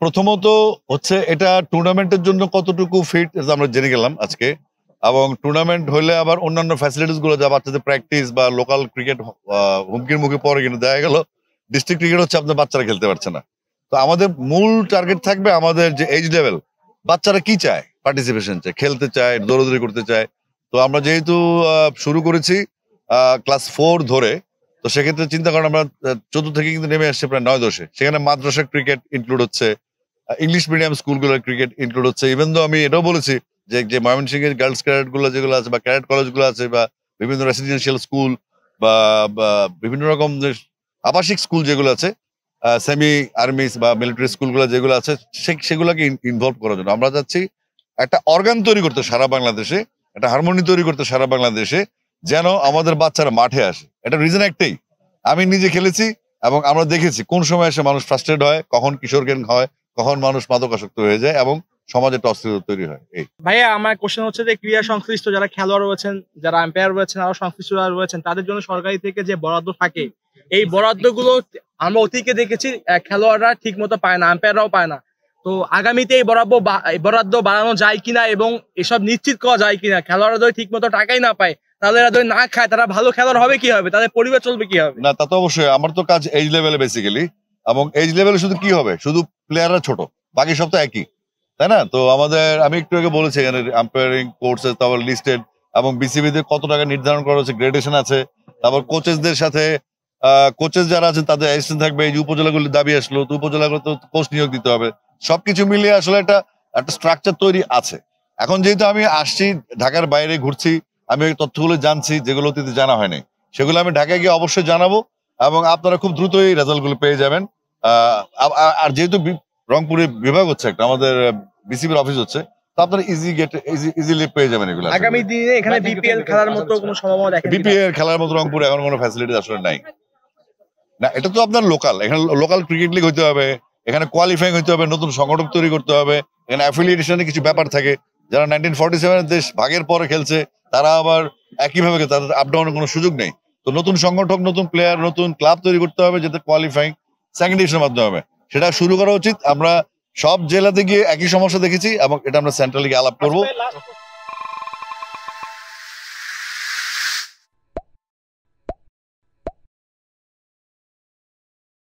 প্রথমত হচ্ছে এটা টুর্নামেন্টের জন্য কতটুকু ফিট আমরা জেনে গেলাম আজকে। এবং টুর্নামেন্ট হইলে আবার অন্যান্য ফ্যাসিলিটিস গুলো যা বাচ্চাদের প্র্যাকটিস বা লোকাল ক্রিকেট হুমকির মুখে পড়ে, কিন্তু দেখা গেল ডিস্ট্রিক্ট ক্রিকেট হচ্ছে আপনার বাচ্চারা খেলতে পারছে না। তো আমাদের মূল টার্গেট থাকবে আমাদের যে এজ লেভেল, বাচ্চারা কি চায়, পার্টিসিপেশন চায়, খেলতে চায়, দৌড়াদৌড়ি করতে চায়। তো আমরা যেহেতু শুরু করেছি ক্লাস 4 ধরে, তো সেক্ষেত্রে চিন্তা করেন আমরা 14 থেকে কিন্তু নেমে আসছে প্রায় 9-10-এ। সেখানে মাদ্রাসা ক্রিকেট ইনক্লুড হচ্ছে, ইংলিশ মিডিয়াম স্কুলগুলোর ক্রিকেট ইনক্লুড হচ্ছে। ইভেন তো আমি এটাও বলেছি যে যে ময়মনসিংহের গার্লস ক্যাডেট গুলো যেগুলো আছে বা ক্যাডেট কলেজ গুলো আছে বা বিভিন্ন রেসিডেন্সিয়াল স্কুল বা বা বিভিন্ন রকম যে আবাসিক স্কুল যেগুলো আছে, সেমি আর্মিস বা মিলিটারি স্কুলগুলো যেগুলো আছে, সেগুলোকে ইনভলভ করার জন্য আমরা চাচ্ছি একটা অর্গান তৈরি করতে সারা বাংলাদেশে, একটা হারমোনি তৈরি করতে সারা বাংলাদেশে, যেন আমাদের বাচ্চারা মাঠে আসে। এটা রিজন একটাই, আমি নিজে খেলেছি এবং আমরা দেখেছি কোন সময় এসে মানুষ ফ্রাস্ট্রেট হয়, কখন কিশোর গ্যাং হয়, কখন মানুষ মাদকাসক্ত হয়ে যায় এবং সমাজে একটা অস্থিরতা তৈরি হয়। এই ভাইয়া আমার কোশ্চেন হচ্ছে যে ক্রীড়া সংশ্লিষ্ট যারা খেলোয়াড় রয়েছেন, যারা আম্পায়ার রয়েছেন, আরো সংশ্লিষ্ট যারা রয়েছেন, তাদের জন্য সরকারি থেকে যে বরাদ্দ থাকে, এই বরাদ্দগুলো আমরা অতীতে দেখেছি খেলোয়াড়রা ঠিক মতো পায় না, আম্পায়াররাও পায় না। তো আগামীতে এই বরাদ্দ বাড়ানো যায় কিনা এবং এসব নিশ্চিত করা যায় কিনা, খেলোয়াড়রা যদি ঠিক মতো টাকাই না পায়, তাহলে এরা যদি না খায়, তারা ভালো খেলোয়াড় হবে কি হবে, তাদের পরিবার চলবে কি হবে? না, তা তো অবশ্যই। আমার তো কাজ এজ লেভেলে বেসিক্যালি, এবং এজ লেভেলে শুধু কি হবে, শুধু প্লেয়াররা ছোট, বাকি সব তো একই, তাই না? তো আমাদের আমি একটু আগে বলেছি এখানে আম্পায়ারিং কোর্সেস, তারপর লিস্টেড এবং বিসিবি তে কত টাকা নির্ধারণ করা হচ্ছে, গ্রেডেশন আছে। তারপর কোচেসদের সাথে কোচেস যারা আছেন তাদের অ্যাসিস্ট্যান্ট থাকবে। এই যে উপজেলাগুলির দাবি আসলো, তো উপজেলাগুলো তো কোচ নিয়োগ দিতে হবে। সবকিছু মিলিয়ে আসলে একটা একটা স্ট্রাকচার তৈরি আছে। এখন যেহেতু আমি আসছি, ঢাকার বাইরে ঘুরছি, আমি এই তথ্যগুলো জানছি যেগুলো অতীতে জানা হয়নি, সেগুলো আমি ঢাকায় গিয়ে অবশ্যই জানাবো এবং আপনারা খুব দ্রুতই রেজাল্ট গুলো পেয়ে যাবেন। আর যেহেতু রংপুরে বিভাগ হচ্ছে একটা, আমাদের বিসিবির অফিস হচ্ছে, তো আপনারা ইজিলি পেয়ে যাবেন এগুলো। আগামী দিনে এখানে বিপিএল খেলার মতো কোনো সম্ভাবনা দেখেন কিনা? বিপিএল খেলার মতো রংপুরে এখন কোনো ফ্যাসিলিটি আসলে নাই। না, এটা তো আপনার লোকাল, এখানে লোকাল ক্রিকেট লিগ হইতে হবে, এখানে কোয়ালিফাইং হইতে হবে, নতুন সংগঠন তৈরি করতে হবে, এখানে অ্যাফিলিয়েশনের কিছু ব্যাপার থাকে। যারা 1947 দেশ ভাগের পরে খেলছে, তারা আবার একইভাবে তাদের আপ ডাউনের কোনো সুযোগ নেই। তো নতুন সংগঠক, নতুন প্লেয়ার, নতুন ক্লাব তৈরি করতে হবে, যাতে কোয়ালিফাইং সেকেন্ড ডিভিশনের মাধ্যমে হবে। সেটা শুরু করা উচিত। আমরা সব জেলাতে গিয়ে একই সমস্যা দেখেছি এবং এটা আমরা সেন্ট্রাল লিগে আলাপ করবো।